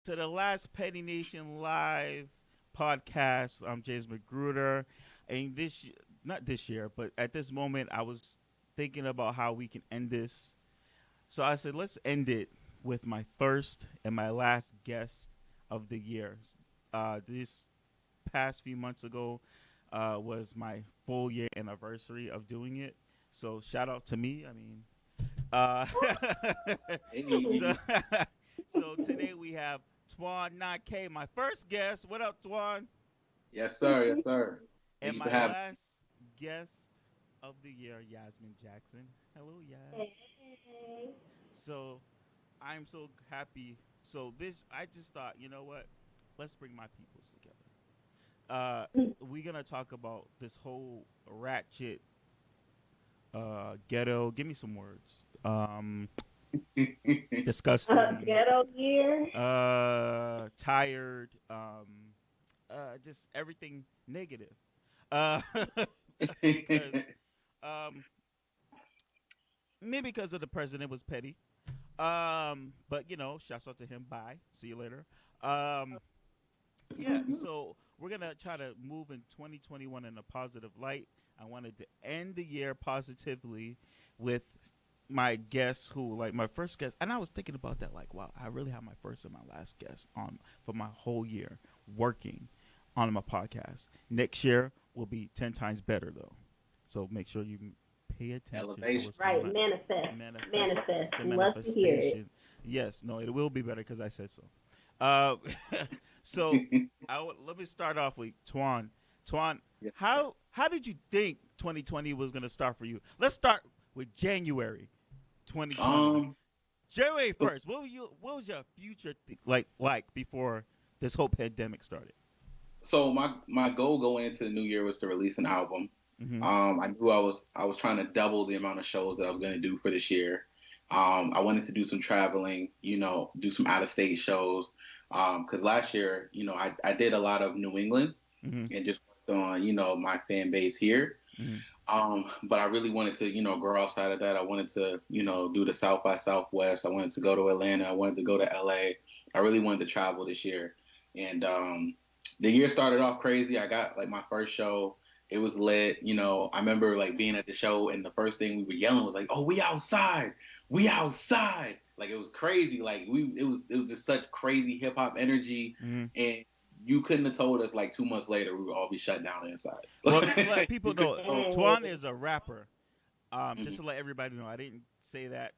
to the last Petty Nation Live podcast. I'm James Magruder, and not this year, but at this moment, I was thinking about how we can end this. So I said, let's end it with my first and my last guest of the year. This past few months ago was my full year anniversary of doing it. So shout out to me. I mean, uh, so, Hey. so today we have Twan Not K, my first guest. What up, Twan? Yes, sir. Yes, sir. Thank And you for my having last guest of the year, Yasmine Jackson. Hello, Yas. Hey. So I'm so happy. So this, I just thought, you know what? Let's bring my peoples together. We're gonna talk about this whole ratchet ghetto. Give me some words. me. Disgusting. Ghetto year. Tired. Just everything negative. Uh, because um, maybe because of the president was petty. But shouts out to him. Bye. See you later. Um, yeah. So we're gonna try to move in 2021 in a positive light. I wanted to end the year positively with my guest who like my first guest, and I was thinking about that like wow, I really have my first and my last guest on for my whole year working on my podcast. Next year will be 10 times better though, so make sure you pay attention to Elevation. what's going Right. on. Manifest. Manifest Manifest. the We love to hear it. manifestation. Yes, no, it will be better because I said so. uh, so let me start off with Twan. Twan, Yes, sir. how did you think 2020 was going to start for you? Let's start with January 2020. Um. January So, 1st. What was your future like before this whole pandemic started? so my goal going into the new year was to release an album. Mm-hmm. I knew I was trying to double the amount of shows that I was going to do for this year. I wanted to do some traveling. Do some out of state shows. Because last year, I did a lot of New England Mm-hmm. and just worked on my fan base here. Mm-hmm. But I really wanted to, grow outside of that. I wanted to, do the South by Southwest. I wanted to go to Atlanta. I wanted to go to LA. I really wanted to travel this year. And the year started off crazy. I got like my first show. It was lit. I remember like being at the show and the first thing we were yelling was like, "Oh, we outside. We outside." Like it was crazy. Like it was just such crazy hip hop energy, Mm-hmm. and you couldn't have told us like 2 months later we would all be shut down Well, inside. let people You couldn't know have told. Dang. Twan is a rapper. Just Mhm. to let everybody know, I didn't say that.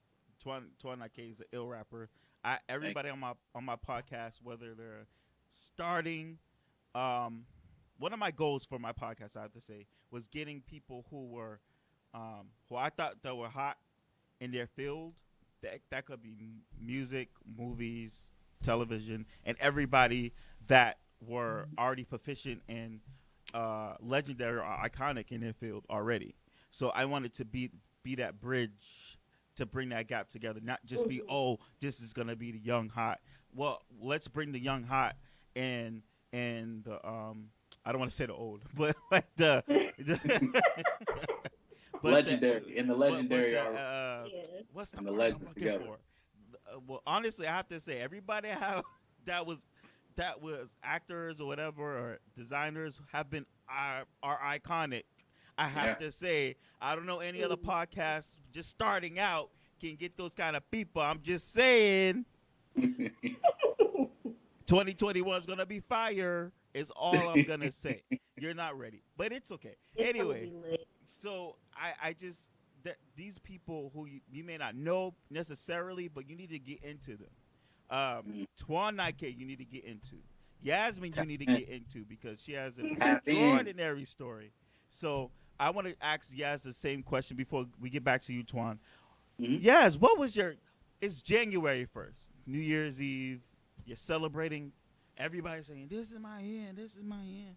Twan Nake is an ill rapper. Thank Everybody on my podcast, whether they're starting, um, one of my goals for my podcast, I have to say, was getting people who I thought that were hot in their field. That could be music, movies, television, and everybody that were already proficient and legendary or iconic in their field already. So I wanted to be that bridge to bring that gap together, not just be Mhm. oh this is gonna be the young hot. Well, let's bring the young hot and the I don't want to say the old, but like the but the Legendary in the but legendary the are Yeah. what's the and the word I'm legends looking together. for? Well, honestly, I have to say everybody have that was that was actors or whatever or designers have been are iconic. I have Yeah. to say I don't know any other Mhm. podcasts just starting out can get those kind of people. I'm just saying 2021 is gonna be fire. Is all I'm gonna say. You're not ready, but it's okay. It's gonna be Anyway, lit. so I just that these people who you may not know necessarily, but you need to get into them. Twan Nike, you need to get into. Yasmin, you Tap need to in. get into because she has an Tap in. extraordinary story. So I want to ask Yaz the same question before we get back to you, Twan. Mhm. Yaz, what was your? It's January 1st, New Year's Eve. You're celebrating. Everybody's saying, "This is my end. This is my end."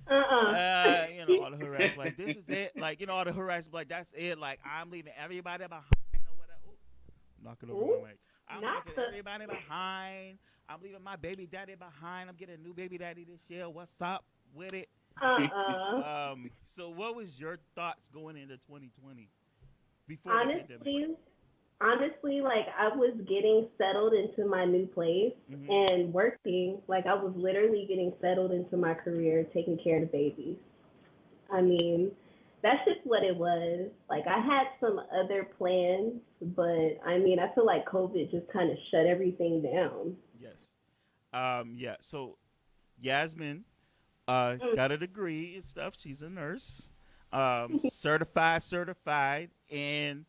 Uh-uh. All the harassment, like this is it, like all the harassment, like that's it, like I'm leaving everybody behind or whatever. Ooh, knocking over Ooh, my mic. I'm not leaving the. everybody behind. I'm leaving my baby daddy behind. I'm getting a new baby daddy this year. What's up with it? Uh-uh. So what was your thoughts going into 2020 before the pandemic? Honestly, honestly, like I was getting settled into my new place Mm-hmm. and working. Like I was literally getting settled into my career, taking care of the babies. I mean, that's just what it was. Like I had some other plans, but I mean, I feel like COVID just kind of shut everything down. Yes. Yeah. So Yasmin got a degree and stuff. She's a nurse. Certified, and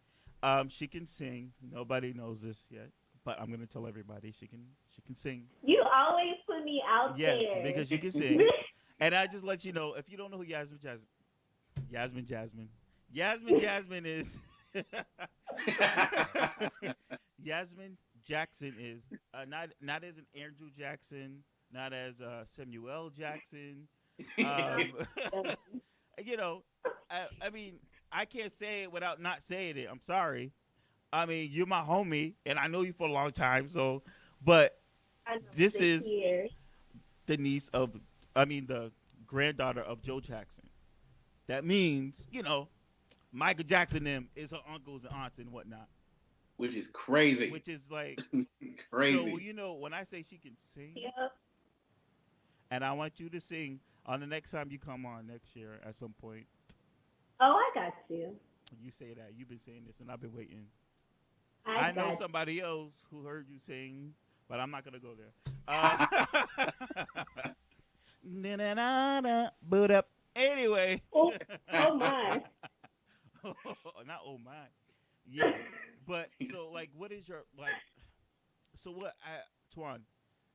she can sing. Nobody knows this yet, but I'm gonna tell everybody she can sing. You always put me out Yes, there. because she can sing. And I just let you know if you don't know who Yasmin Jasmine, Yasmin is Yasmin Jackson is not as an Andrew Jackson, not as Samuel Jackson. Um, you know, I mean, I can't say it without not saying it. I'm sorry. I mean, you're my homie, and I know you for a long time. So, but I know this is 6 years. the niece of, I mean, the granddaughter of Joe Jackson. That means, Michael Jackson them is her uncles and aunts and whatnot. Which is crazy. Which is like, so Crazy. when I say she can sing, Yep. and I want you to sing on the next time you come on next year at some point. Oh, I got you. You say that you've been saying this, and I've been waiting. I I know got somebody else who heard you sing, but I'm not gonna go there. Boot up. Anyway, you. Oh, oh my. not oh my, yeah. But so like, what is your like? So what? Twan,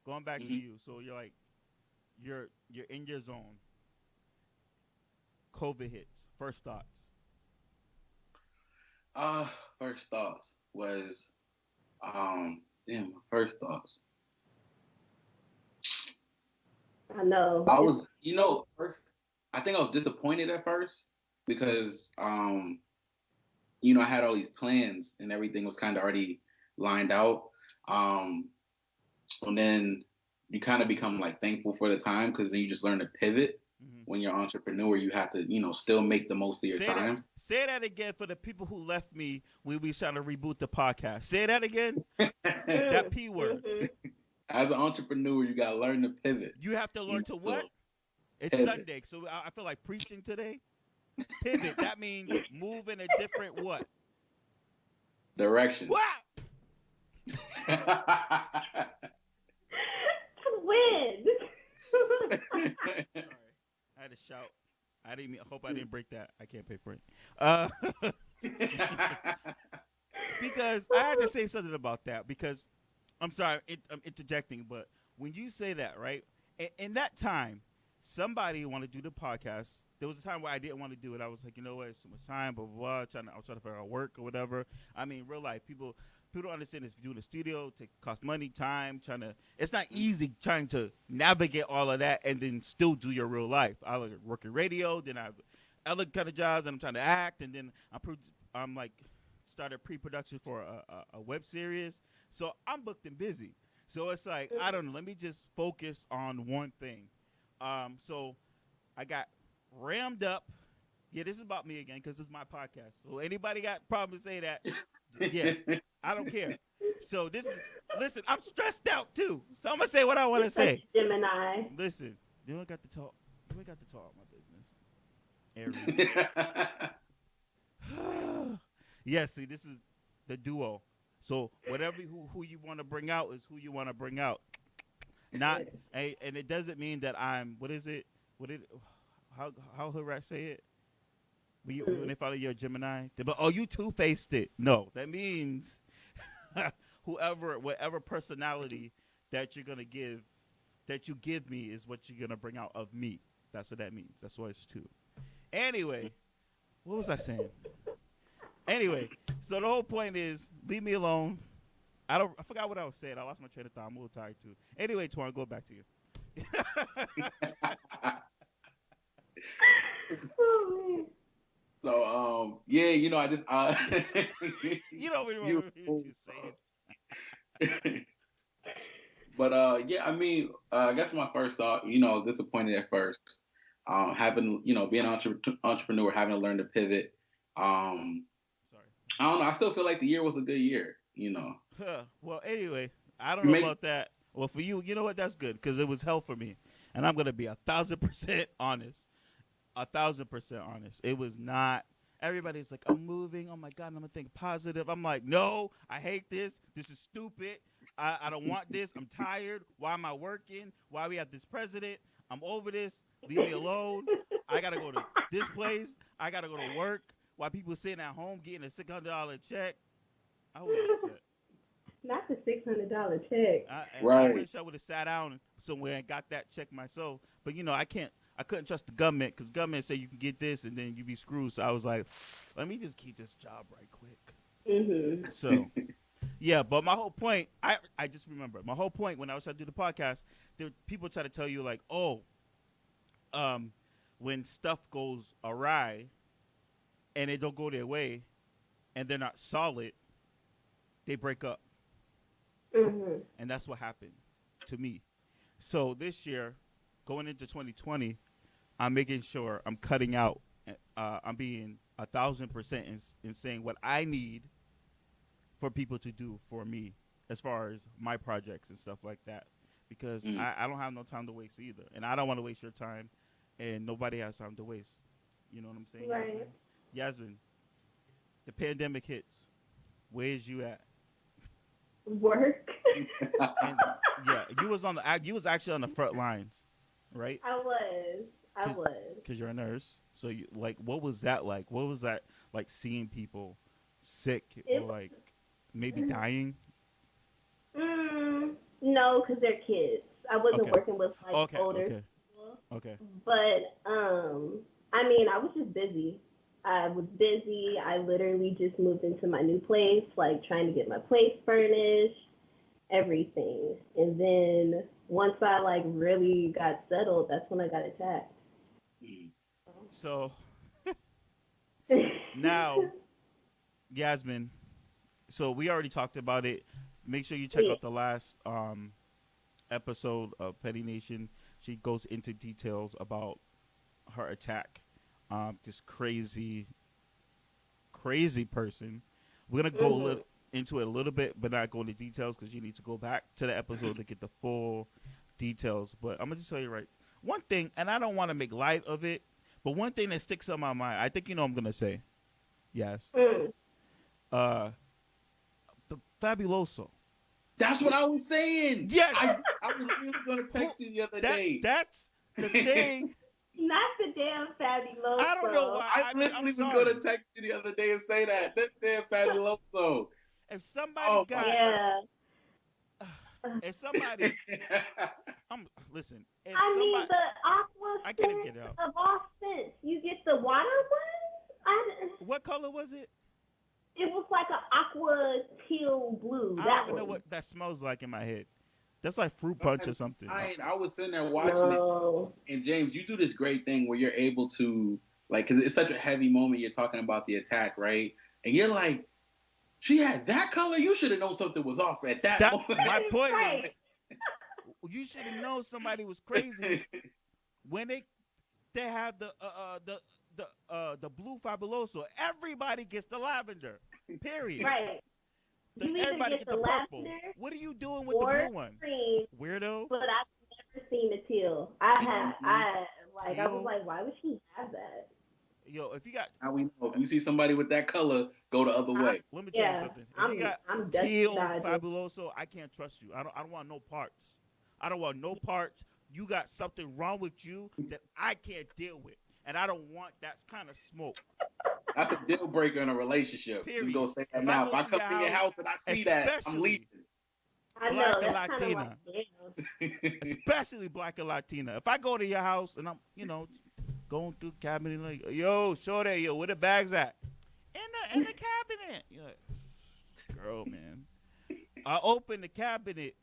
going back to Mhm. you. So you're like, you're in your zone. COVID hits. First thoughts. Uh, First thoughts was, damn, my first thoughts. I know. I It's was, first, I think I was disappointed at first because, I had all these plans and everything was kind of already lined out. Um, and then you kind of become like thankful for the time because then you just learn to pivot. Mm-hmm. When you're an entrepreneur, you have to, still make the most of your Say that. time. Say that again for the people who left me when we trying to reboot the podcast. Say that again. That p word. mm-hmm. As an entrepreneur, you gotta learn to pivot. You have to learn to So what? It's pivot Sunday, so I feel like preaching today. Pivot. That means move in a different what? direction. What? Win. Sorry, I had to shout. I didn't. I hope I didn't break that. I can't pay for it. Uh, because I had to say something about that because I'm sorry, I'm interjecting, but when you say that, right? In that time, somebody wanted to do the podcast. There was a time where I didn't want to do it. I was like, you know what, it's too much time, blah blah blah. I was trying to figure out work or whatever. I mean, real life, people don't understand this. Doing the studio, take cost money, time. It's not easy trying to navigate all of that and then still do your real life. I like work in radio, then I have other kind of jobs, and I'm trying to act, and then I'm like started pre-production for a web series. So I'm booked and busy. So it's like I don't know. Let me just focus on one thing. So I got rammed up. Yeah, this is about me again because this is my podcast. So anybody got problems, say that. Yeah, I don't care. So listen. I'm stressed out too. So I'm gonna say what I want to You're such say. a Gemini. Listen, you ain't got to talk. You ain't got to talk my business. Aries. Yes, see, this is the duo. So whatever who you want to bring out is who you want to bring out. Not and it doesn't mean that I'm. What is it? What it? How would I say it? When they follow you're a Gemini, but oh, you two faced it. No, that means whatever personality that you're gonna give, that you give me is what you're gonna bring out of me. That's what that means. That's why it's two. Anyway, what was I saying? Anyway, so the whole point is leave me alone. I forgot what I was saying. I lost my train of thought. I'm a little tired too. Anyway, Twan, go back to you. So yeah, I just You don't even you remember what you saying. but yeah, I mean, I guess my first thought, disappointed at first. Having, being an entrepreneur, having to learn to pivot. Um Sorry. I don't know. I still feel like the year was a good year. You know, Well, anyway, I don't you know make about that. Well, for you, you know what? That's good because it was hell for me, and I'm gonna be 1,000% honest. 1,000% honest. It was not. Everybody's like, I'm moving. Oh my god, I'm gonna think positive. I'm like, no, I hate this. This is stupid. I don't want this. I'm tired. Why am I working? Why we have this president? I'm over this. Leave me alone. I gotta go to this place. I gotta go to work. While people sitting at home getting a $600 check. I was upset. Not the $600 check. I right. wish I would have sat down somewhere and got that check myself. But I can't. I couldn't trust the government because government say you can get this and then you be screwed. So I was like, let me just keep this job right quick. Mhm. So yeah, but my whole point, I just remember my whole point when I was trying to do the podcast. People try to tell you like, oh, um, when stuff goes awry and it don't go their way and they're not solid, they break up, Mhm. and that's what happened to me. So this year, going into 2020, I'm making sure I'm cutting out. I'm being 1,000% in saying what I need for people to do for me as far as my projects and stuff like that. Because Mm. I don't have no time to waste either, and I don't want to waste your time, and nobody has time to waste. You know what I'm saying, Right. Yasmin? Yasmin, the pandemic hits. Where's you at? Work. And yeah, you was actually on the front lines, right? I was. I Cause, was. 'Cause you're a nurse. So you like, what was that like? What was that like seeing people sick It or like maybe dying? no, because they're kids. I wasn't Okay, working with like okay, older okay, people. okay. But I mean, I was just busy. I was busy. I literally just moved into my new place, like trying to get my place furnished, everything. And then once I like really got settled, that's when I got attacked. Mm. So now, Yasmin. So we already talked about it. Make sure you check Yeah. out the last episode of Petty Nation. She goes into details about her attack. This crazy person. We're gonna go Mhm. into it a little bit, but not go into details because you need to go back to the episode to get the full details. But I'm gonna just tell you right one thing, and I don't want to make light of it, but one thing that sticks in my mind, I think you know what I'm gonna say. Yes. Mm. Uh, the Fabuloso. That's what I was saying. Yes. I was really gonna Who, text you the other day. that's the thing. Not the damn I don't know fabuloso. why. I I mean, I'm literally was sorry. gonna text you the other day and say that. That's damn fabuloso. If somebody Oh my got, Yeah. if somebody, I'm listen. If I mean somebody, the aqua I can't even scent get it out. of all scents. You get the water one. What color was it? It was like an aqua teal blue. I don't That even know one. what that smells like in my head. That's like fruit punch or something. I was sitting there watching it, No. and James, you do this great thing where you're able to like, cause it's such a heavy moment. You're talking about the attack, right? And you're like, she had that color. You should have known something was off at that That moment. my point is, Right. you should have known somebody was crazy when they have the blue fabuloso. Everybody gets the lavender. Period. Right. You either Everybody get get the the purple. lavender What are you doing with the or blue one? green, Weirdo. but I've never seen the teal. I had Mhm. I was Teal. like, why would she have that? Yo, if you got, Now we know if you see somebody with that color, go the other I'm, way. let me tell you yeah, something. If you I'm got I'm definitely teal dodging. fabuloso, I can't trust you. I don't want no parts. I don't want no parts. You got something wrong with you that I can't deal with, and I don't want that kind of smoke. That's a deal breaker in a relationship. Just Period. go say that If I now. go If I to come your in your house, house and I see that, I'm especially leaving. I know black and that's kind of like Latina, damn. especially black and Latina. If I go to your house and I'm, going through the cabinet like, yo, shorty, yo, where the bags at? In the cabinet. You're like, girl, man. I open the cabinet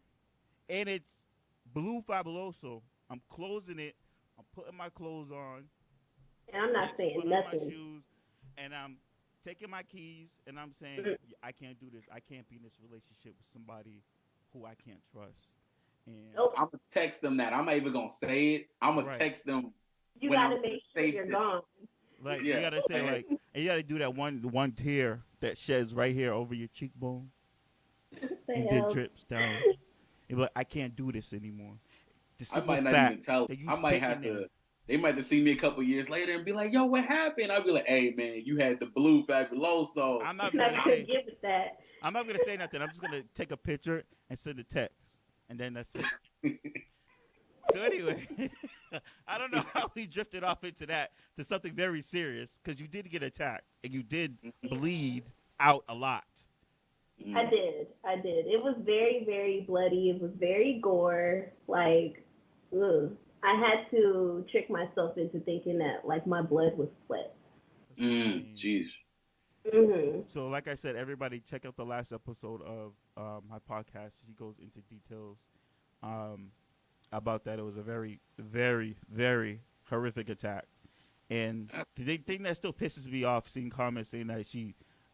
and it's blue fabuloso. I'm closing it. I'm putting my clothes on, And I'm not saying putting on my nothing. shoes, and I'm taking my keys and I'm saying, Mm. I can't do this. I can't be in this relationship with somebody who I can't trust. And Nope. I'm gonna text them that. I'm not even gonna say it. I'm gonna right. text them You when got I'm to in a make sure safe you're distance. gone. Like you Yeah, gotta say like, like, and you gotta do that one tear that sheds right here over your cheekbone the and then hell? drips down. You're like, I can't do this anymore. The I simple might not fact even tell. that you I might sitting have there. to. They might have seen me a couple years later and be like, "Yo, what happened?" I'll be like, "Hey, man, you had the blue fabuloso." I'm not Not gonna gonna say. get with that. I'm not gonna say nothing. I'm just gonna take a picture and send a text, and then that's it. So anyway, I don't know how we drifted off into that to something very serious because you did get attacked and you did bleed out a lot. I Mm. did. I did. It was very, very bloody. It was very gore. Like, ugh. I had to trick myself into thinking that like my blood was sweat. That's insane. Jeez. Mhm. So, like I said, everybody check out the last episode of my podcast. He goes into details um, about that. It was a very, very, very horrific attack. And the thing that still pisses me off, seeing comments saying that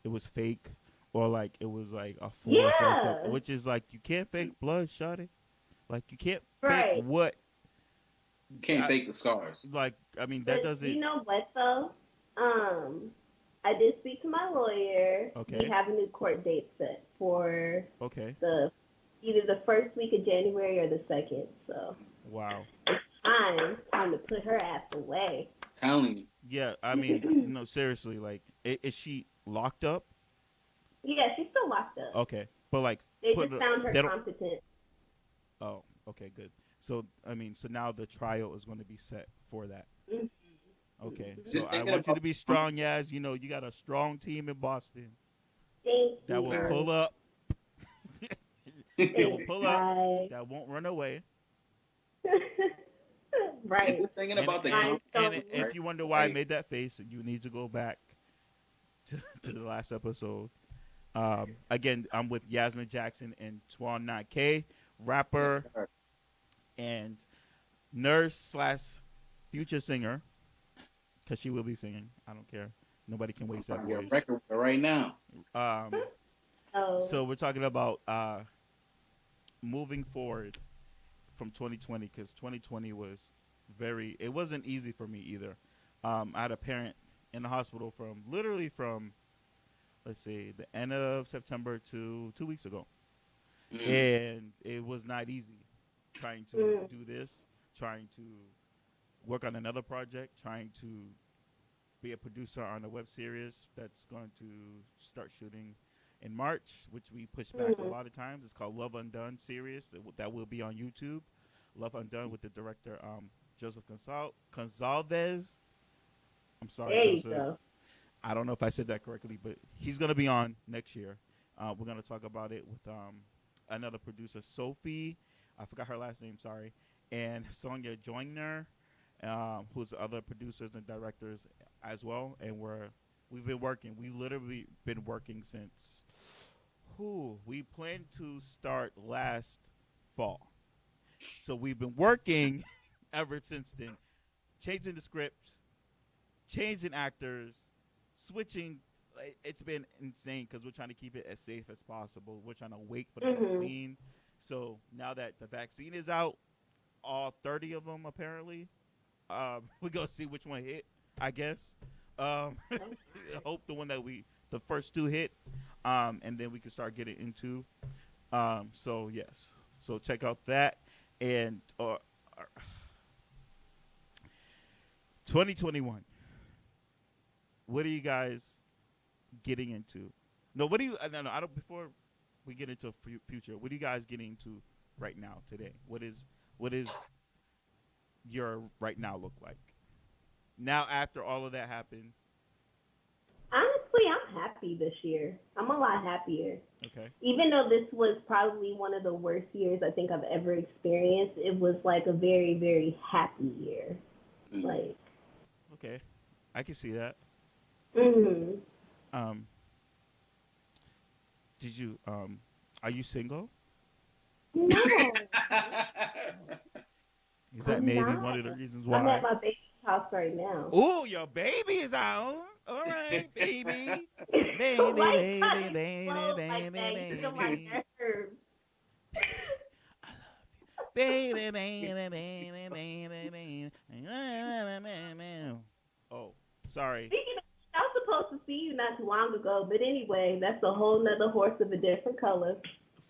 it was fake, or like it was like a force or something, Yeah. which is like you can't fake blood, shawty. Like you can't fake Right. what, You can't I, fake the scars. like I mean that But doesn't. you know what though? I did speak to my lawyer. We Okay, have a new court date set for okay, the either the first week of January or the second. So wow, time to put her ass away. Telling you. yeah. I mean, no, seriously, like is she locked up? Yeah, she's still locked up. Okay, but like They put just found her they don't. competent. Oh, okay, good. So I mean, so now the trial is going to be set for that. Mhm. Okay, so Just I thinking want you about. to be strong, Yaz. You know, you got a strong team in Boston Thank that will Fair. pull you. up. They will Thanks, pull up. guy. That won't run away. And Right. just thinking And about the and Rhinestones. and if right? you wonder why I Like, made that face, you need to go back to the last episode. Again, I'm with Yasmine Jackson and Twan Not K, yes, rapper sir. and nurse slash future singer, because she will be singing. I don't care. Nobody can I'm waste that trying to get a voice. record with her right now. Um, Oh. so we're talking about moving forward from 2020 because 2020 was it wasn't easy for me either. I had a parent in the hospital from literally from let's see the end of September to 2 weeks ago, Mm. and it was not easy trying to Mm. do this, trying to work on another project, trying to be a producer on a web series that's going to start shooting in March, which we push back a Mm. lot of times. It's called Love Undone series that will be on YouTube. Love Undone with the director Joseph Gonzalez. I'm sorry, There you Joseph. go. I don't know if I said that correctly, but he's going to be on next year. We're going to talk about it with another producer, Sophie. I forgot her last name, sorry. And Sonia Joyner, who's other producers and directors as well. And we've been working. We literally been working since. We planned to start last fall, so we've been working ever since then, changing the script, changing actors, switching. It's been insane because we're trying to keep it as safe as possible. We're trying to wait for the Mhm. vaccine. So now that the vaccine is out, all 30 of them apparently, we're gonna see which one hit. I guess. Hope the first two hit, and then we can start getting into. So yes, so check out that and 2021. What are you guys getting into? No, what do you? No, I don't. Before we get into future, what are you guys getting into right now today? What is your right now look like now after all of that happened? Honestly, I'm happy this year. I'm a lot happier. Okay, Even though this was probably one of the worst years I think I've ever experienced, it was like a very, very happy year. Mm. Like, okay, I can see that. mhm. Um, did you are you single? No, Is that I'm maybe one not. of the reasons I'm at why? my baby's house right now. Oh, your baby is out. All right, baby. Baby, Why you baby, gotta baby, explode like baby, that? You get on my baby. nerves. Baby, baby, baby, baby, baby. Oh, sorry. Speaking of, I was supposed to see you not too long ago, but anyway, that's a whole nother horse of a different color.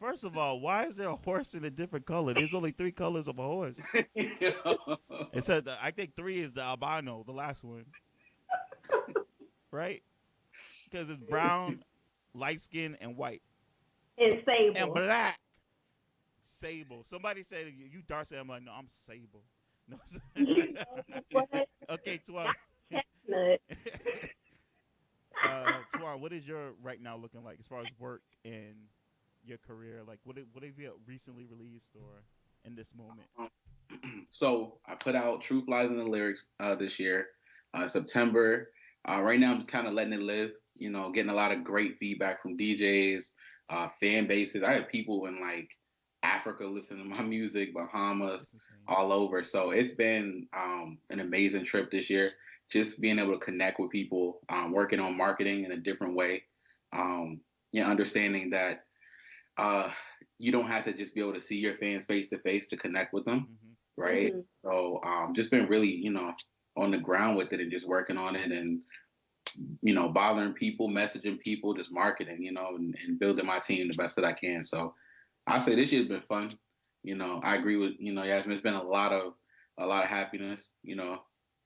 First of all, why is there a horse in a different color? There's only three colors of a horse. It said I think three is the albino, the last one, right? Because it's brown, light skin, and white, And and sable. black. Sable. Somebody said you dark skin. I'm like, no, I'm sable. No. You know what? Okay, Not Twan. chestnut. Twan, what is your right now looking like as far as work and your career? Like, what have you recently released or in this moment? So I put out Truth Lies in the Lyrics this year, September. Right now, I'm just kind of letting it live. You know, getting a lot of great feedback from DJs, fan bases. I have people in like Africa listening to my music, Bahamas, That's insane. all over. So it's been an amazing trip this year. Just being able to connect with people, working on marketing in a different way. Um, understanding that uh, you don't have to just be able to see your fans face to face to connect with them, Mm-hmm. right? Mm-hmm. So just been really, on the ground with it and just working on it and, bothering people, messaging people, just marketing, and building my team the best that I can. So I say this year's been fun. I agree with, Yasmin, it's been a lot of happiness,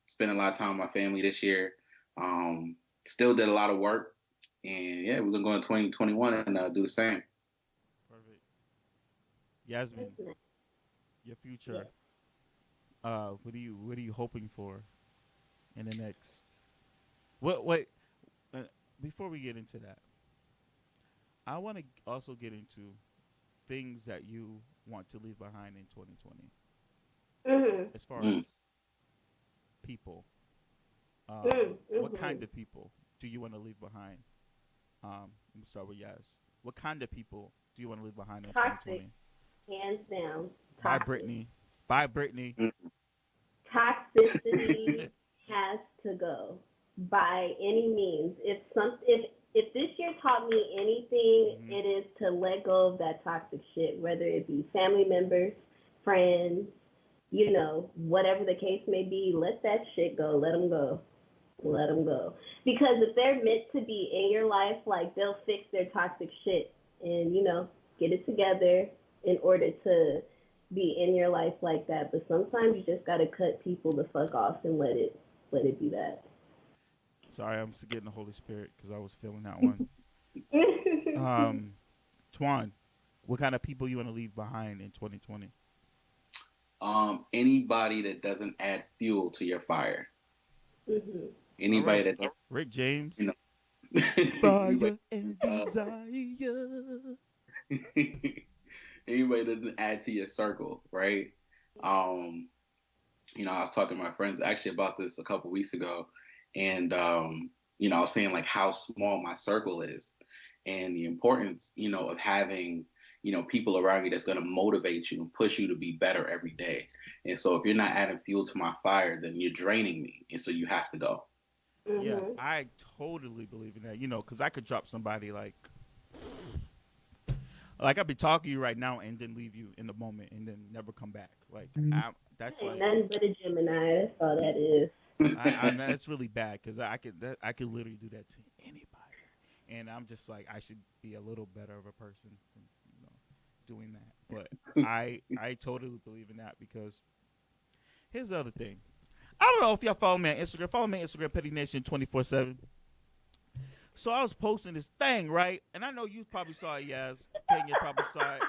spending a lot of time with my family this year. Still did a lot of work and yeah, we're going to go in 2021 and do the same. Perfect. Yasmin, That's nice. your Yeah. future. What are you hoping for in the next? What wait. Uh, Before we get into that, I want to also get into things that you want to leave behind in 2020 Mm-hmm. as far as Mm. people. What Mm-hmm. kind of people do you want to leave behind? Let me start with Yaz. What kind of people do you want to leave behind in Toxic, 2020? hands down. Bye, Toxic. Brittany. Bye, Brittany. Mm. Toxicity has to go by any means. If this year taught me anything, Mm-hmm. it is to let go of that toxic shit, whether it be family members, friends, whatever the case may be. Let that shit go. Let them go. Let them go. Because if they're meant to be in your life, like they'll fix their toxic shit and get it together in order to be in your life like that. But sometimes you just gotta cut people the fuck off and let it be that. Sorry, I'm just getting the Holy Spirit because I was feeling that one. Um, Twan, what kind of people you want to leave behind in 2020? Anybody that doesn't add fuel to your fire. Mhm. All Anybody right, that don't, Rick James. you know, anybody, Fire and uh, desire. anybody that doesn't add to your circle, right? Um, I was talking to my friends actually about this a couple weeks ago, and I was saying like how small my circle is, and the importance, of having, people around you that's going to motivate you and push you to be better every day. And so if you're not adding fuel to my fire, then you're draining me, and so you have to go. Yeah, Mhm. I totally believe in that. Because I could drop somebody like I'd be talking to you right now and then leave you in the moment and then never come back. Like that's Ain't like nothing but a Gemini. That's all that is. that's really bad because I could literally do that to anybody, and I'm just like I should be a little better of a person, you know, doing that. But I totally believe in that because here's the other thing. I don't know if y'all follow me on Instagram. Follow me on Instagram, Pettynation247. So I was posting this thing, right? And I know you probably saw it, Yaz. Kenya probably saw it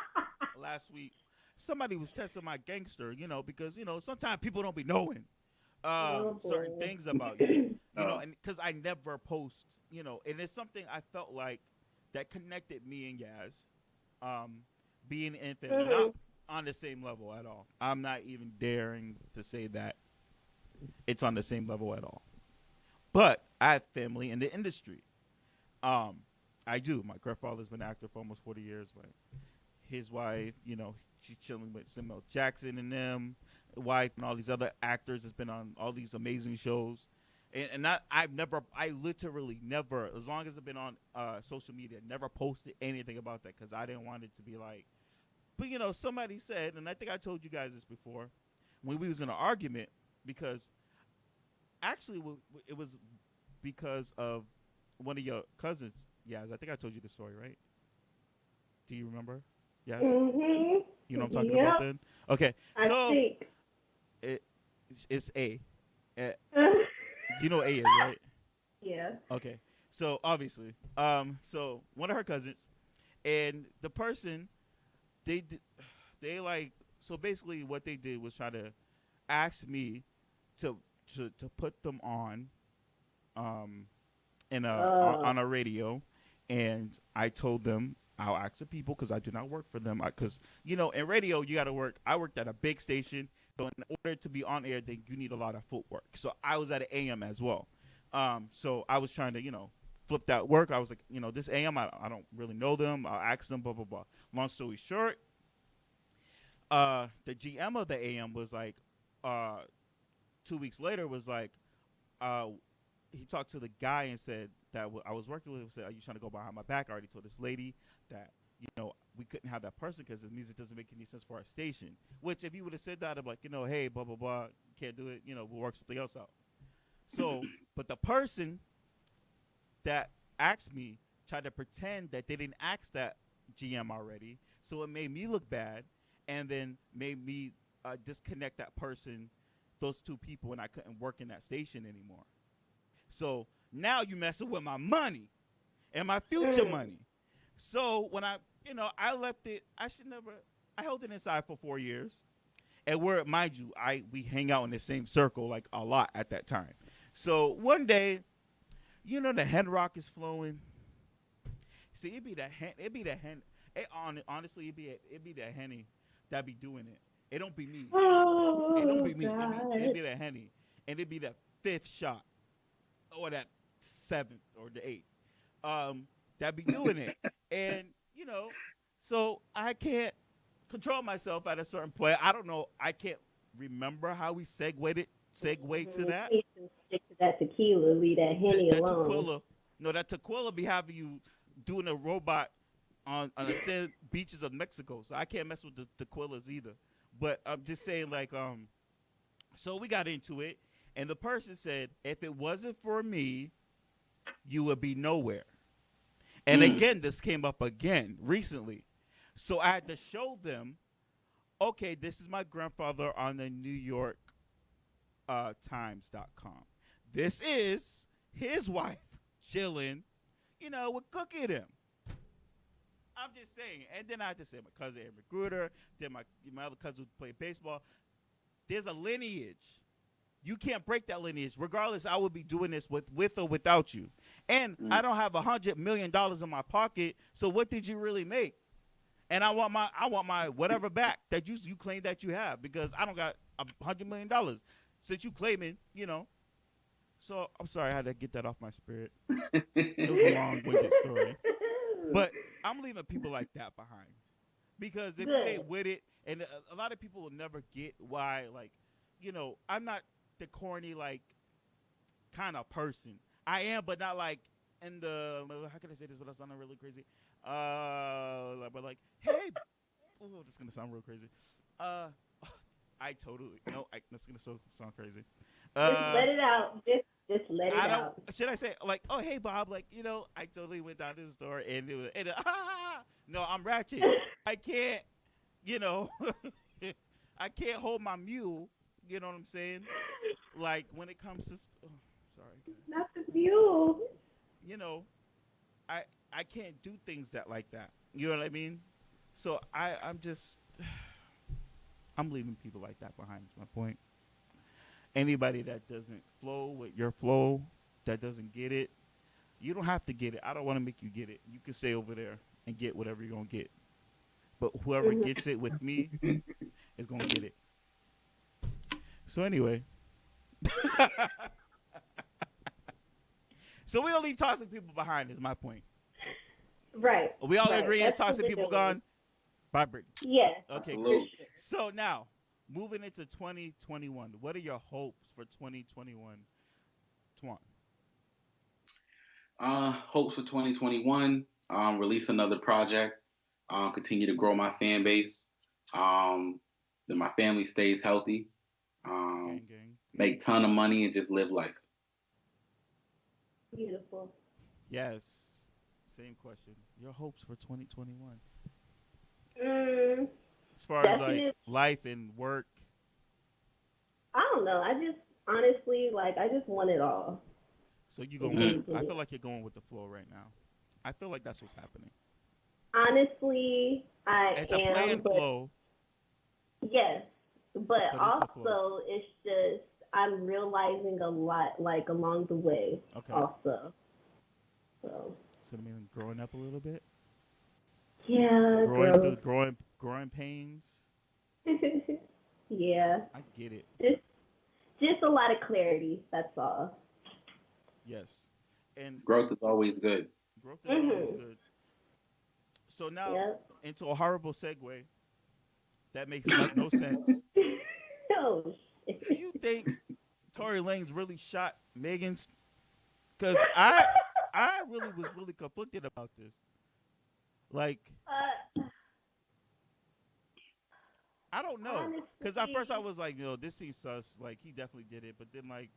last week. Somebody was testing my gangster, because sometimes people don't be knowing Oh certain boy. things about you, Oh, and because I never post, and it's something I felt like that connected me and Yaz, um, being in family, not Mhm. on the same level at all. I'm not even daring to say that it's on the same level at all. But I have family in the industry. Um, I do. My grandfather's been an actor for almost 40 years. His wife, she's chilling with Samuel Jackson and them, wife, and all these other actors that's been on all these amazing shows. And I literally never, as long as I've been on social media, never posted anything about that because I didn't want it to be like. But somebody said, and I think I told you guys this before, when we was in an argument, because actually it was because of one of your cousins. Yes, I think I told you the story, right? Do you remember? Yes. Mhm. You know what I'm talking about Yep. then? Okay. I So think. it, it's A. Uh, you know what A is, right? Yeah. Okay. So obviously, so one of her cousins and the person they d- they like so basically what they did was try to ask me to to put them um in Oh. on a radio, and I told them I'll ask the people because I do not work for them because in radio you got to work. I worked at a big station, so in order to be on air, then you need a lot of footwork. So I was at an AM as well. So I was trying to flip that work. I was like, this AM I don't really know them. I'll ask them blah blah blah. Long story short, the GM of the AM was like, uh 2 weeks later was like, uh, he talked to the guy and said that I was working with him. Said, "Are you trying to go behind my back?" I already told this lady that we couldn't have that person because the music doesn't make any sense for our station. Which if you would have said that, I'm like, hey, blah blah blah, you can't do it. We'll work something else out. So, but the person that asked me tried to pretend that they didn't ask that GM already, so it made me look bad, and then made me disconnect that person, those two people, and I couldn't work in that station anymore. So now you messing with my money and my future Mm. money. So when I left it. I should never. I held it inside for 4 years, and mind you, we hang out in the same circle like a lot at that time. So one day, the hen rock is flowing. See, it be the hen. Honestly, it be the henny that be doing it. It don't be me. It don't Oh be me. It be God. the henny, and it be the fifth shot or that seventh or the eighth. That be doing it. And, so I can't control myself at a certain point. I don't know. I can't remember how we segued to Mhm. that. Please just stick to that tequila. Leave that The, henny the alone. tequila, no, that tequila be having you doing a robot on the sand beaches of Mexico. So I can't mess with the tequilas either. But I'm just saying, like, so we got into it, and the person said, if it wasn't for me, you would be nowhere. And Mm. again, this came up again recently. So I had to show them, okay, this is my grandfather on the New York Times.com. This is his wife chilling, with Cookie and him. I'm just saying. And then I had to say my cousin Aaron Magruder, then my other cousin who played baseball. There's a lineage. You can't break that lineage. Regardless, I would be doing this with or without you. And Mm. I don't have $100 million in my pocket. So what did you really make? And I want my whatever back that you claim that you have because I don't got $100 million since you claiming. So I'm sorry I had to get that off my spirit. It was a long-winded story, but I'm leaving people like that behind because if you Good. ain't with it, and a lot of people will never get why, like, I'm not the corny like kind of person. I am, but not like in the how can I say this without sounding really crazy? But like, hey, oh, this is gonna sound real crazy. Uh, I totally no, that's gonna sound crazy. Just Uh, let it out. Just let it I don't. out. Should I say like, oh hey Bob, like I totally went down to the store and it was no, I'm ratchet. I can't, you know, I can't hold my mule. You know what I'm saying? Like when it comes to, oh, sorry guys, Not the mule. you know, I I can't do things that like that. You know what I mean? So I'm just I'm leaving people like that behind. Is my point. Anybody that doesn't flow with your flow, that doesn't get it, you don't have to get it. I don't want to make you get it. You can stay over there and get whatever you're gonna get. But whoever Mhm. gets it with me is gonna get it. So anyway, so we only tossing people behind. Is my point. Right. We all Right. agree it's That's what tossing we're people doing. gone. Bye, Brittany. Yes, Okay, for great. Absolutely. sure. So now moving into 2021, what are your hopes for 2021? Twan. Hopes for 2021. Release another project. Continue to grow my fan base. Um, that my family stays healthy. Gang, gang. Make ton of money and just live life. Beautiful. Yes. Same question. Your hopes for 2021, Mm, as far as like definitely. life and work. I don't know. I just honestly like I just want it all So you in going with Mm. the? I 2020. feel like you're going with the flow right now. I feel like that's what's happening. Honestly, I It's a am, planned but flow, yes, but but it's a flow. also it's just I'm realizing a lot like along the way Okay. also. So So I mean, growing up a little bit, yeah, growing growth. through growing pains. Yeah, I get it. just just a lot of clarity. That's all. Yes, and Growth is always good. growth is always Mhm. good. So now Yep. into a horrible segue that makes no sense. Oh Do shit. you think Tory Lanez really shot Megan's? Because I really was really conflicted about this. Like uh, I don't know. Because at first I honestly, was like, this seems sus. Like he definitely did it. But then like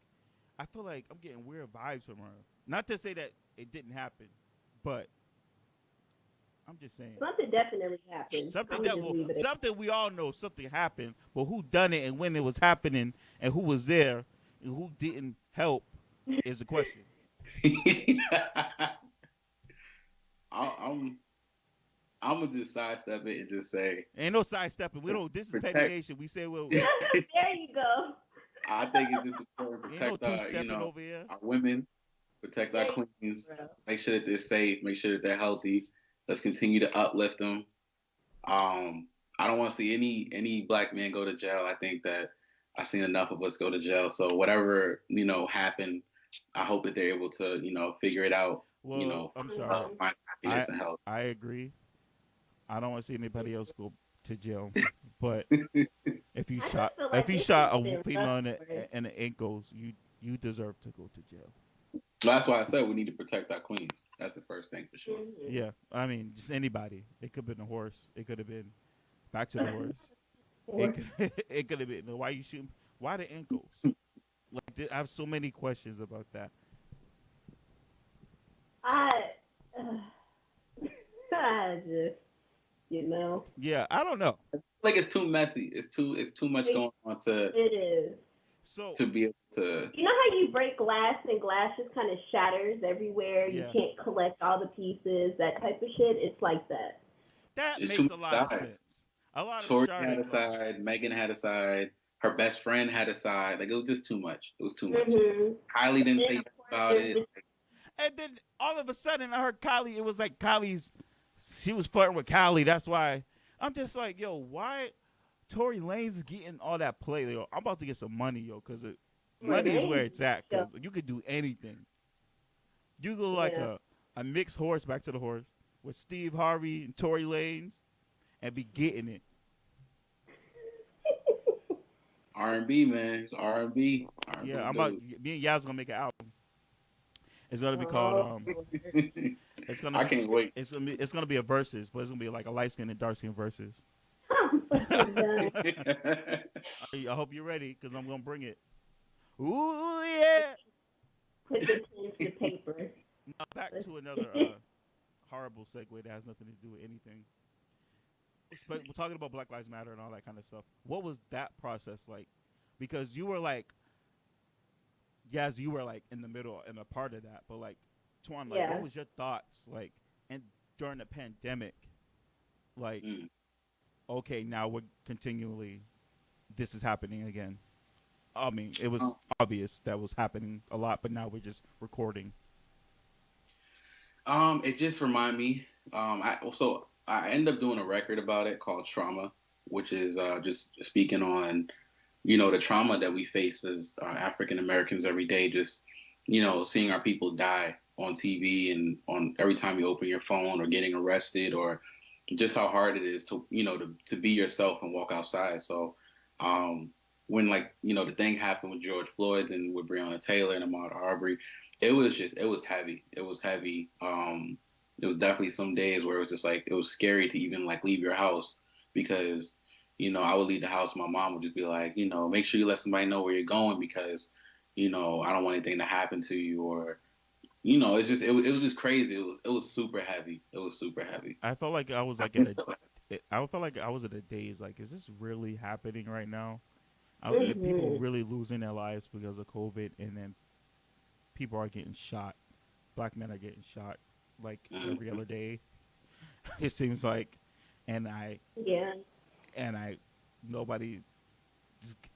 I feel like I'm getting weird vibes from her. Not to say that it didn't happen, but I'm just saying something definitely happened. something I'm gonna that just will leave it at something we all know something happened, but who done it and when it was happening and who was there and who didn't help that. is the question. I'm I'm gonna just sidestep it and just say Ain't no sidestepping. We don't. This is Petty protect. Nation. We say well, There you go. I think it's just important to ain't no protect two our, stepping over here. our women, protect our There you queens, go, bro. make sure that they're safe, make sure that they're healthy. Let's continue to uplift them. Um, I don't want to see any black man go to jail. I think that I've seen enough of us go to jail. So whatever happened, I hope that they're able to figure it out. Well, I'm sorry. Mhm. Find I happiness and health. I agree. I don't want to see anybody else go to jail. But I just feel if like you it should shot have a been rough female for it. in the ankles, you deserve to go to jail. That's why I said we need to protect our queens. That's the first thing for sure. Mhm. Yeah, I mean, just anybody. It could have been a horse. It could have been back to the horse. It Or could it could have been why you shooting? Why the ankles? Like I have so many questions about that. I, I just, you know, Yeah, I don't know. Like it's too messy. It's too much it, going on to it is. So to be able to. You know how you break glass and glass just kind of shatters everywhere? You yeah, can't collect all the pieces, that type of shit? It's like that. that It's too makes a many lot of sense. sides. A lot of Tori had sharding, a like, side. Megan had a side. Her best friend had a side. Like it was just too much. It was too much. Mm-hmm. Kylie And didn't then, say of nothing course, about there's it. just, and then all of a sudden I heard Kylie. It was like Kylie's. She was flirting with Kylie. That's why I'm just like, yo, why Tory Lanez is getting all that play? Yo, I'm about to get some money, yo, because right, money there is ain't where it's at. show. Because you could do anything. You go like Yeah. a mixed horse, back to the horse, with Steve Harvey and Tory Lanez, and be getting it. R&B man, it's R&B. Yeah, R&B I'm about. goes. Me and Yaz gonna make an album. It's gonna be called Oh, Lord. It's gonna I be. can't wait. It's gonna be a verses, but it's gonna be like a light skin and dark skin verses. I'm fucking done. I hope you're ready because I'm gonna bring it. Ooh yeah. Put the pen to paper. Now back to another horrible segue that has nothing to do with anything. We're talking about Black Lives Matter and all that kind of stuff. What was that process like? Because you were like, yes, you were like in the middle and a part of that, but like, Twan, like, what Yeah. was your thoughts like, and during the pandemic, like, Mm. okay, now we're continually, this is happening again. I mean, it was Um, obvious that was happening a lot, but now we're just recording. it just remind me. I ended up doing a record about it called Trauma, which is just speaking on the trauma that we face as African Americans every day. Just seeing our people die on TV and on every time you open your phone or getting arrested or just how hard it is to be yourself and walk outside. So um, when the thing happened with George Floyd and with Breonna Taylor and Ahmaud Arbery, it was heavy. It was heavy. It was definitely some days where it was just like it was scary to even like leave your house because I would leave the house. My mom would just be like, make sure you let somebody know where you're going because I don't want anything to happen to you or it's just it was just crazy. It was super heavy. It was super heavy. I felt like I was I like mean, in it's still I felt like I was in a daze. Like, is this really happening right now? People Mhm. really losing their lives because of COVID, and then people are getting shot. Black men are getting shot like every mm-hmm. other day. It seems like, and Yeah. I nobody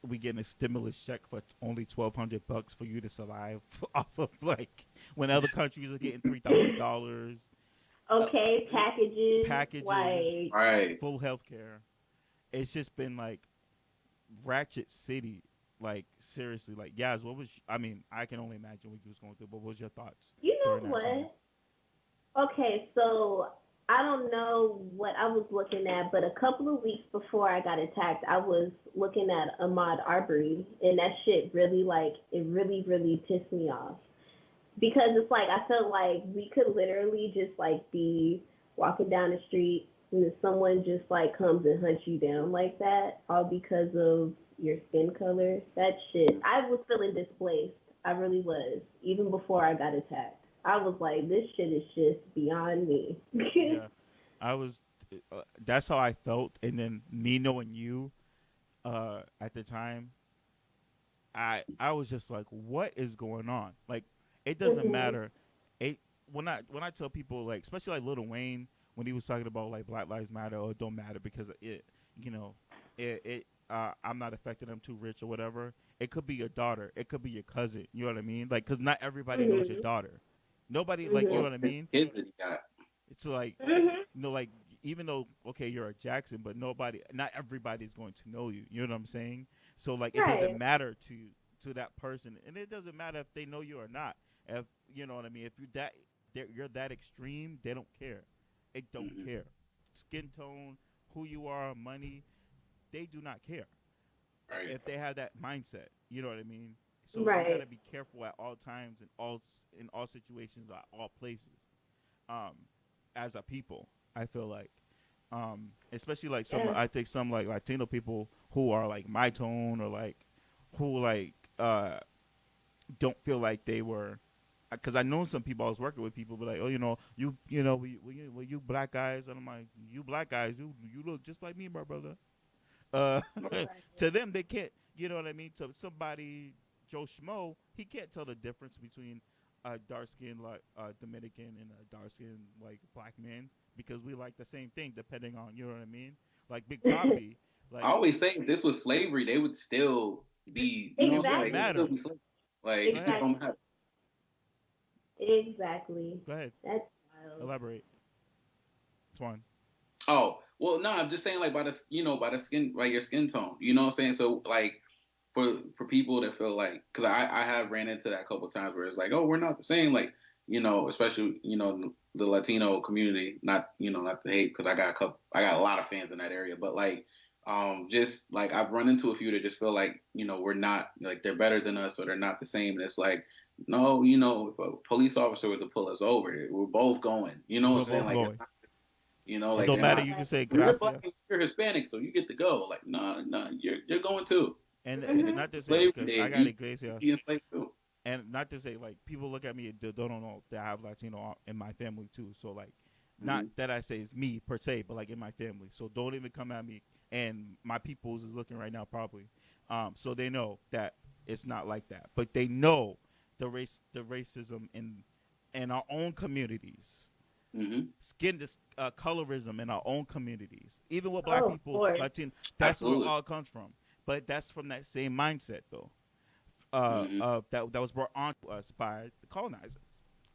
we getting a stimulus check for only $1,200 for you to survive off of like when other countries are getting $3,000 Okay, packages packages, like Right. full health care. It's just been like ratchet city. Like seriously, like Yaz, what was? I mean, I can only imagine what you was going through. But what was your thoughts you during know that time? what? Okay, so I don't know what I was looking at, but a couple of weeks before I got attacked, I was looking at Ahmaud Arbery, and that shit really like it really really pissed me off because it's like I felt like we could literally just like be walking down the street and then someone just like comes and hunts you down like that, all because of your skin color. That shit, I was feeling displaced. I really was, even before I got attacked. I was like, this shit is just beyond me. Yeah, I was. That's how I felt. And then me knowing you, at the time, I was just like, what is going on? Like, it doesn't Mhm. matter. It when I tell people like, especially like Lil Wayne when he was talking about like Black Lives Matter or it don't matter because it, you know, I'm not affected. I'm too rich or whatever. It could be your daughter. It could be your cousin. You know what I mean? Like, cause not everybody knows your Mhm. daughter. Nobody like you know Mhm. Or what I his mean. kids that he got. It's like Mhm. like even though okay you're a Jackson, but not everybody's going to know you. You know what I'm saying? So like it doesn't Right. matter to that person, and it doesn't matter if they know you or not. If you know what I mean, if you're that extreme, they don't care. They don't Hmm. care. Skin tone, who you are, money, they do not care Right. if they have that mindset. You know what I mean? So you got Right. to be careful at all times in all situations, at all places um, as a people. I feel like, especially like Yeah. I think some like Latino people who are like my tone or like who like don't feel like they were. Because I know some people I was working with people, but like, oh, you black guys, and I'm like, you black guys, you look just like me, my brother. Uh, Right. to them, they can't. You know what I mean? To somebody, Joe Schmo, he can't tell the difference between a dark skinned like Dominican and a dark skinned like black man because we like the same thing depending on you know what I mean. Like Big Poppy, I like always say if this was slavery, they would still be, you know it what I'm saying? wouldn't Like it would still Exactly. matter. be slavery. Like Go it just ahead, don't Exactly. matter. Exactly. go ahead, That's wild. elaborate, Twan. Oh, well, no, I'm just saying like by the skin, like your skin tone. You know what I'm saying? So like for people that feel like, because I have ran into that a couple of times where it's like, oh, we're not the same. Like especially the Latino community. Not the hate because I got a lot of fans in that area, but like. Just like I've run into a few that just feel like we're not like they're better than us or they're not the same, and it's like no, if a police officer were to pull us over, we're both going. You know what We're I'm saying? both Like it's going. not, It like don't they're matter. not. You can Right. say Well, you're black, gracias, you're Hispanic, so you get to go. Like, no, no, you're going too. and Mhm. not to say Slavery because I days, got you Iglesia, be enslaved too. and not to say like people look at me they don't know that I have Latino in my family too. So like, not Mm-hmm. that I say it's me per se, but like in my family. So don't even come at me. And my peoples is looking right now probably, so they know that it's not like that. But they know the racism in our own communities, Mm-hmm. this colorism in our own communities. Even with black Oh, of people, course. Latino, that's where it Absolutely. all comes from. But that's from that same mindset though Mm-hmm. that was brought on to us by the colonizers.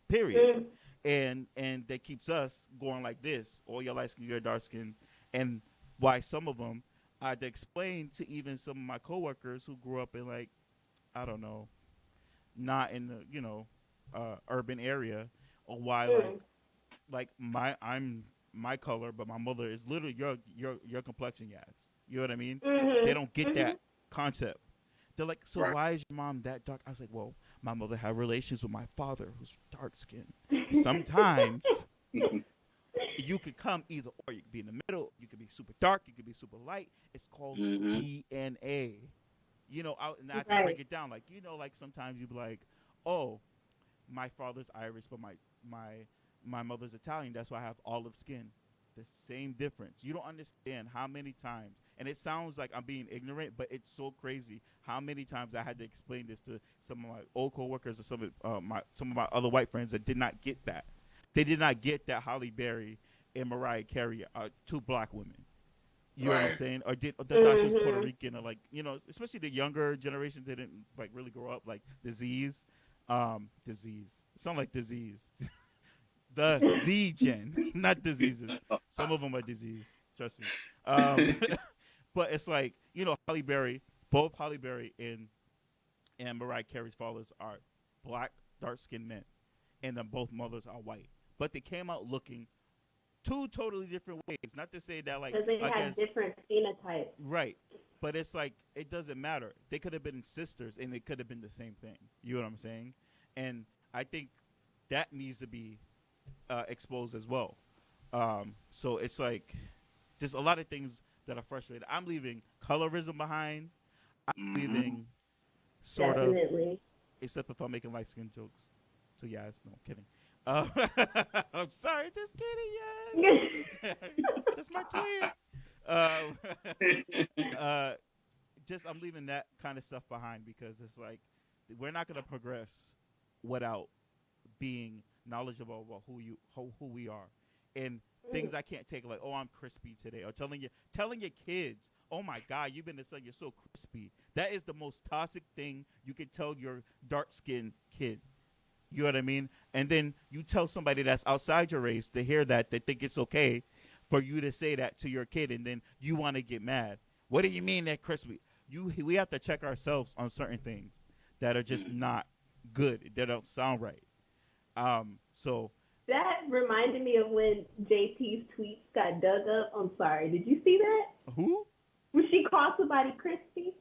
Period. Mm. And that keeps us going like this. All your light skin, your dark skin, and why some of them I had to explain to even some of my coworkers who grew up in like I don't know, not in the urban area, or why Mm. like my color, but my mother is literally your complexion, yes. You know what I mean? They Mhm. don't get Mhm. that concept. They're like, so Right. why is your mom that dark? I was like, well, my mother had relations with my father who's dark skinned. Sometimes you could come either or. You could be in the middle. You could be super dark. You could be super light. It's called Mm-hmm. DNA. And I have to break Right. it down. Like, like sometimes you be like, oh, my father's Irish, but my my mother's Italian. That's why I have olive skin. The same difference. You don't understand how many times, and it sounds like I'm being ignorant, but it's so crazy how many times I had to explain this to some of my old coworkers or some of my other white friends that did not get that. They did not get that Holly Berry and Mariah Carey are two black women. You know what I'm Right. saying? Or they thought she was Puerto Mhm. Rican, or like especially the younger generation didn't like really grow up like disease, disease. It sound like disease. The Z gen, not diseases. Some of them are disease. Trust me. But it's like Holly Berry, both Holly Berry and Mariah Carey's fathers are black, dark skinned men, and then both mothers are white. But they came out looking two totally different ways. Not to say that Because they like have as different phenotypes. right, but it's like it doesn't matter. They could have been sisters, and it could have been the same thing. You know what I'm saying? And I think that needs to be exposed as well. So it's like just a lot of things that are frustrated. I'm leaving colorism behind. I'm Mm-hmm. leaving sort of, Definitely. except if I'm making light skin jokes. So yes, no, I'm kidding. I'm sorry, just kidding. Yes, that's my twin. Um, uh, just I'm leaving that kind of stuff behind because it's like we're not gonna progress without being knowledgeable about who we are, and things I can't take like, oh, I'm crispy today, or telling your kids, oh my god, you've been to sun, you're so crispy. That is the most toxic thing you can tell your dark skinned kid. You know what I mean? And then you tell somebody that's outside your race to hear that, they think it's okay for you to say that to your kid, and then you want to get mad. What do you mean that crispy? We have to check ourselves on certain things that are just not good. That don't sound right. So That reminded me of when JT's tweets got dug up. I'm sorry. Did you see that? who? When she called somebody crispy?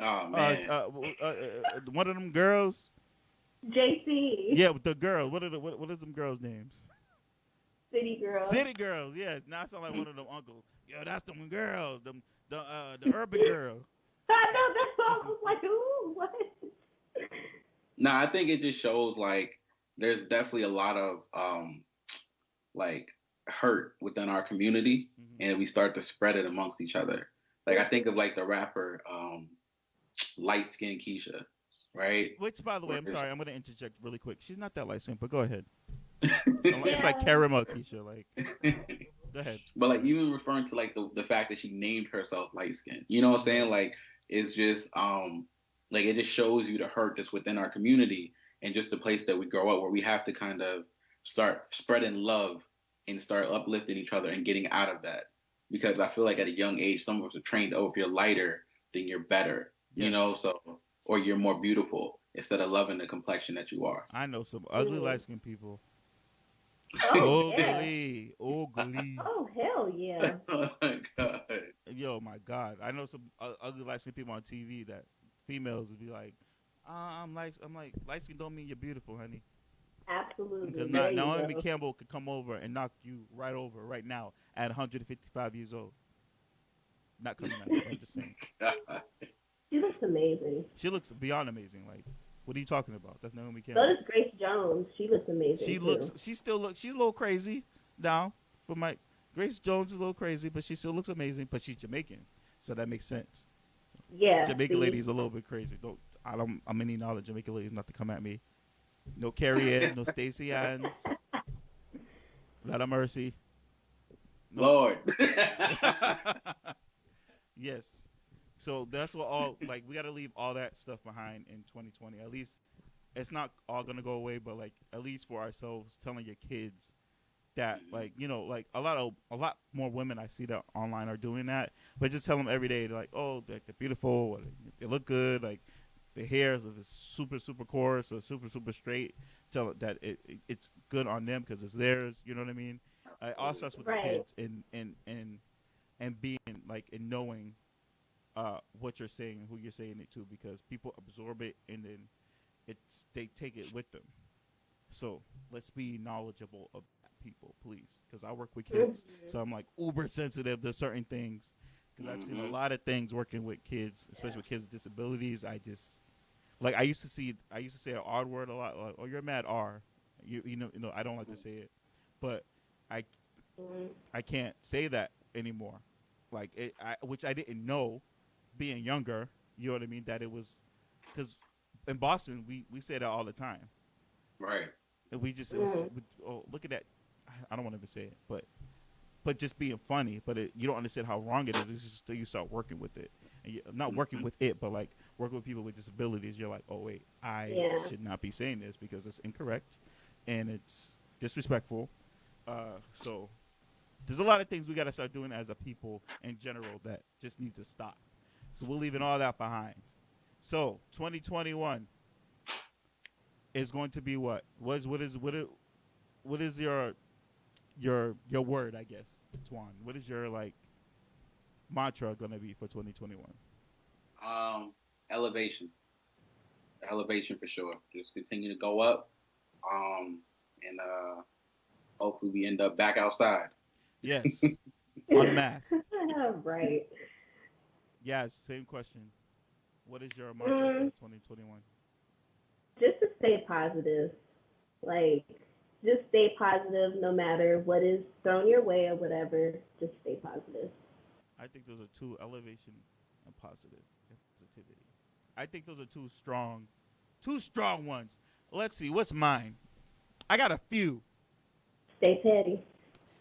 Oh Uh, man. uh, one of them girls. JC. Yeah, with the girls. What is them girls' names? City girl. City girls. Yeah, now I sound like one of them uncles. Yo, that's them girls. The urban girl. I know that song was like, ooh, what? No, I think it just shows like there's definitely a lot of like hurt within our community, Hmm. and we start to spread it amongst each other. Like I think of like the rapper light skinned Keisha, right? Which, by the way, Where I'm sorry, I'm gonna interject really quick. She's not that light skinned, but go ahead. It's like Yeah. caramel Keisha. Like, go ahead. but like even referring to like the fact that she named herself light skinned, you know what I'm saying? Right. Like it's just like it just shows you the hurt that's within our community and just the place that we grow up where we have to kind of start spreading love and start uplifting each other and getting out of that. Because I feel like at a young age some of us are trained, oh, if you're lighter, then you're better, you know, Yes, so or you're more beautiful instead of loving the complexion that you are. I know some ugly Mm. light skinned people. Oh, yeah. Ugly, ugly. Oh, hell yeah. Oh my god. Yo, my God, I know some ugly light skinned people on TV that females would be like, I'm like light skin don't mean you're beautiful, honey. Because Absolutely. There not you Naomi go. Campbell could come over and knock you right over right now at 155 years old. Not coming at you, but I'm just saying. She looks amazing. She looks beyond amazing. Like, what are you talking about? That's Naomi So Campbell. does Grace Jones. She looks amazing She looks. too. She still looks. She's a little crazy now. For my Grace Jones is a little crazy, but she still looks amazing. But she's Jamaican, so that makes sense. Yeah, Jamaican see? ladies a little bit crazy. Don't. I don't. I'm any knowledge Jamaican ladies not to come at me. No Carrie Ann, no Stacey Ann's, not a Mercy. Nope. Lord. Yes. So that's what all like we got to leave all that stuff behind in 2020. At least it's not all gonna go away, but like at least for ourselves, telling your kids that like like a lot more women I see that online are doing that, but just tell them every day like oh they're beautiful, or they look good, like the hair is super super coarse or super super straight. Tell it that it's good on them because it's theirs. You know what I mean? It all starts with the Right. kids and being like and knowing what you're saying and who you're saying it to because people absorb it and then they take it with them. So let's be knowledgeable of that, people, please, because I work with Mhm. kids, so I'm like uber sensitive to certain things because I've seen a Hmm. lot of things working with kids, especially Yeah. with kids with disabilities. I just Like I used to say an R word a lot. Like, oh, you're mad R. You know, I don't like to say it, but I Mm. I can't say that anymore. Like which I didn't know, being younger. You know what I mean? That it was because in Boston we say that all the time. Right. And we just it was Mm. oh look at that. I don't want to even say it, but just being funny. But you don't understand how wrong it is. It's just you start working with it, and not working Mhm. with it, but like working with people with disabilities. You're like, oh wait, I Yeah. should not be saying this because it's incorrect, and it's disrespectful. So there's a lot of things we got to start doing as a people in general that just need to stop. So we're leaving all that behind. So 2021 is going to be what? What is your word? I guess, Twan. What is your like mantra gonna be for 2021? Um, elevation, elevation for sure. Just continue to go up. And hopefully we end up back outside. Yes, unmasked. Right. Yes, same question. What is your mantra for Mm. 2021? Just to stay positive. Like, just stay positive no matter what is thrown your way or whatever. Just stay positive. I think those are two: elevation and positivity. I think those are two strong ones. Let's see, what's mine? I got a few. Stay petty.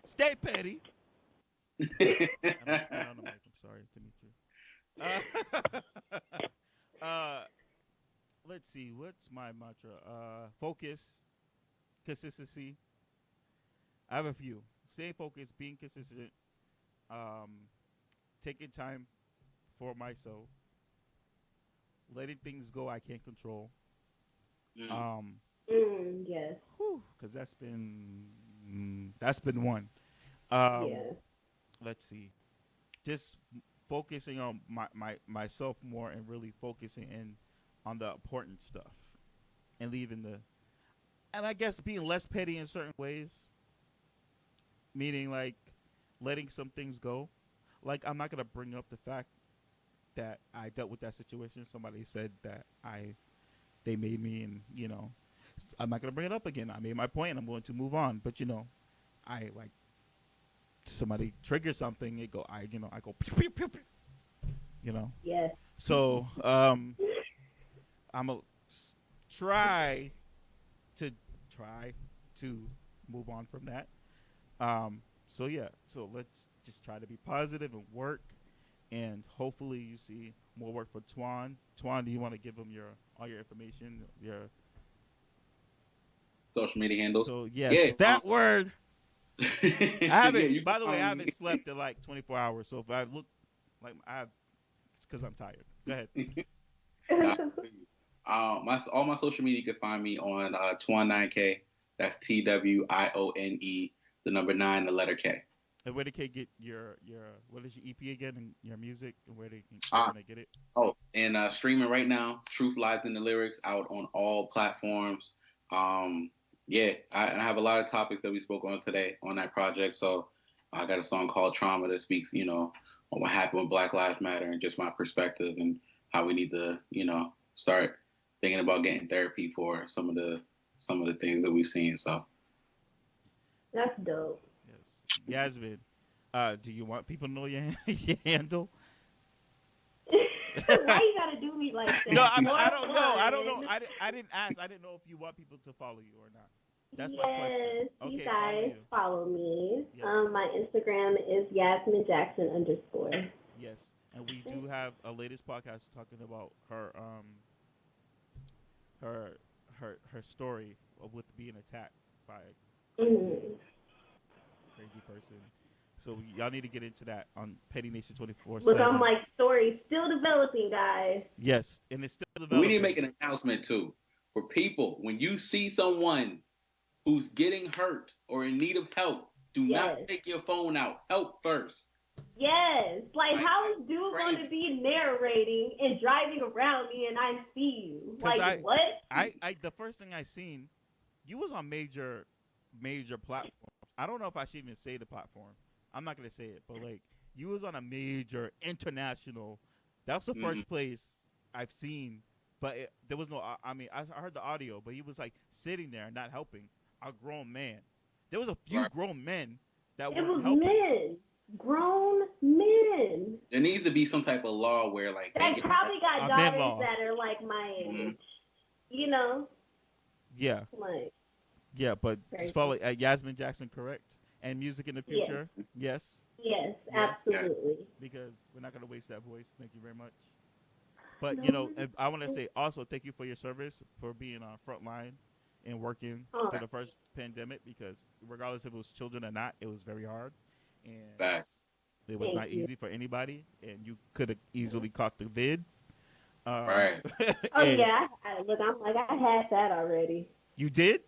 Stay petty. And I spit on the mic. I'm sorry, Dimitri. Uh, let's see. What's my mantra? Focus, consistency. I have a few. Staying focused, being consistent, um, taking time for myself, letting things go I can't control. Mm. Um, Yes. because that's been one. Um, Yeah. let's see. Just focusing on myself more and really focusing in on the important stuff and leaving the and I guess being less petty in certain ways, meaning like letting some things go. Like I'm not gonna bring up the fact that I dealt with that situation. Somebody said that they made me, and I'm not gonna bring it up again. I made my point, and I'm going to move on. But I like somebody triggers something. I go pew, pew, pew, pew, you know. Yes. So I'm a try to try to move on from that. So yeah, so let's just try to be positive and work, and hopefully you see more work for Twan. Twan, do you want to give him your all your information? Your Social media handles. so yes, Yeah. that word. I Yeah, haven't. you can By the way, I find haven't slept in like 24 hours. So if I look like I have, it's because I'm tired. Go ahead. me. Nah, my all my social media, you can find me on Twan9K. That's TWIONE, the number nine, the letter K. And where they can get your what is your EP again and your music and where Uh, can they get it? and streaming right now. Truth Lies in the Lyrics, out on all platforms. Um, yeah, I have a lot of topics that we spoke on today on that project. So I got a song called Trauma that speaks, on what happened with Black Lives Matter and just my perspective and how we need to, start thinking about getting therapy for some of the things that we've seen. So That's dope. Yes, Yasmin. Do you want people to know your your handle? Why you gotta do me like No, that? I More don't know. I don't know. fun. I didn't ask. I didn't know if you want people to follow you or not. That's my question. Yes, you Okay, follow guys you. follow me. Yes, My Instagram is Yasminejackson _. yes. And we do have a latest podcast talking about her her story with being attacked by a Mm. crazy person. So y'all need to get into that on Petty Nation twenty four Look, I'm seven. like, story still developing, guys. Yes, and it's still we need to developing. make an announcement too for people when you see someone who's getting hurt or in need of help, do not Yes. take your phone out. Help first. Yes. Like, Like, how that's is dude going to crazy. be narrating and driving around me and I see you? Cause Like, what? I the first thing I seen, you was on major platforms. I don't know if I should even say the platform. I'm not gonna say it, but like you was on a major international. That was the Mm-hmm. first place I've seen but there was no. I mean, I heard the audio, but he was like sitting there and not helping. A grown man. There was a few Right. grown men that It weren't was helping. men, grown men. There needs to be some type of law where like they They get. probably got A men daughters law. that are like my Mhm. age. You know, Yeah, like yeah, but just follow crazy. Yasmine Jackson, correct? And music in the Yes, future, yes, yes, yes, Yeah. absolutely. because we're not gonna waste that voice. Thank you very much. But No. I want to say also thank you for your service for being on front line and working Oh, through the first pandemic because regardless if it was children or not, it was very hard and Back. it was thank not you. easy for anybody and you could have easily caught the vid. Um, Right. Oh and yeah, look, I'm like I had that already. you did?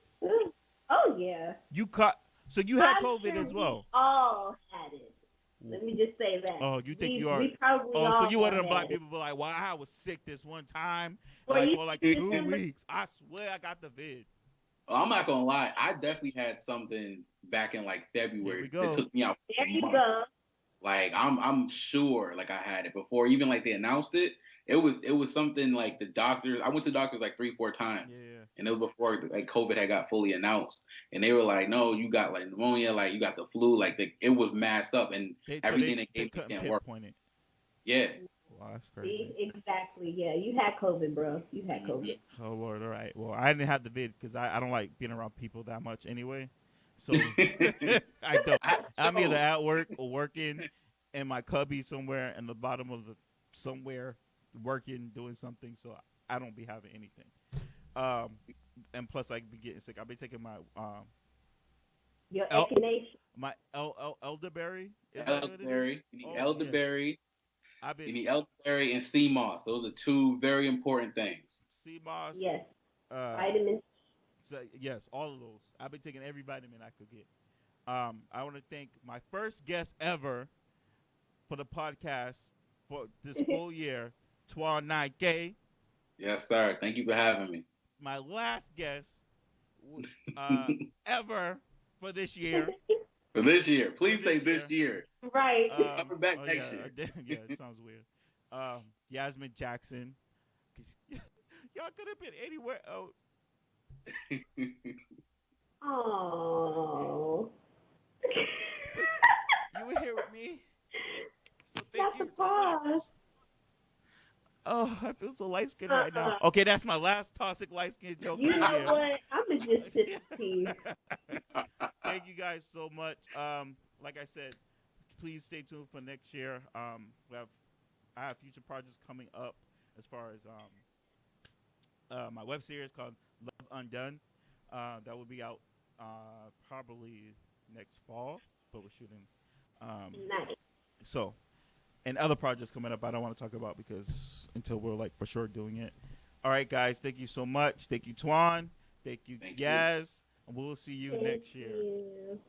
Oh yeah, You caught so you had I'm COVID sure as we well. all had it. Let me just say that Oh, you think you are? we probably Oh, so all you one of them black had it. people be like, "Well, I was sick this one time, Or like you for like just two remember? weeks. I swear I got the vid." Well, I'm not gonna lie. I definitely had something back in like Here we February that go. took me out for There a you month. go. Like I'm sure like I had it before. Even like they announced it. It was something like the doctors. I went to doctors like 3-4 times, Yeah, and it was before like COVID had got fully announced. And they were like, "No, you got like pneumonia, like you got the flu, like it was masked up, and everything they they gave me couldn't didn't work." pinpoint it. Yeah. Wow, that's crazy. See, exactly. Yeah, you had COVID, bro. You had Hmm. COVID. Oh Lord, all right. Well, I didn't have the vid because I don't like being around people that much anyway. So I don't. I I'm either showed. at work or working in my cubby somewhere in the bottom of the somewhere working doing something. So I don't be having anything. Um, and plus I be getting sick. I've been taking my Your el- echinacea. elderberry. Is that what it is? Elderberry. You need Oh yes, elderberry. I've You been need elderberry and sea moss. Those are two very important things. sea moss. Yes, Uh, vitamin. so, yes, all of those. I've been taking every vitamin I could get. I want to thank my first guest ever for the podcast for this full year, Twan Nike. Yes, sir. Thank you for having me. My last guest uh, ever for this year. For this year, For please say this this year. year. Right. We're coming back Oh next yeah, year. yeah. It sounds weird. Yasmine Jackson. Y'all could have been anywhere else. Oh. But you were here with me. So thank Got the you so much. pause. Oh, I feel so light skinned right now. Uh-uh. Okay, that's my last toxic light skinned joke You of the know year. what? I'ma just sip the tea. Thank you guys so much. Like I said, please stay tuned for next year. I have future projects coming up as far as my web series called Love Undone. That will be out probably next fall, but we're shooting. Um, Nice. so and other projects coming up I don't want to talk about because until we're like for sure doing it. All right, guys, thank you so much. Thank you, Twan. Thank you, Thank you. Yaz. And we'll see you Thank next year. you.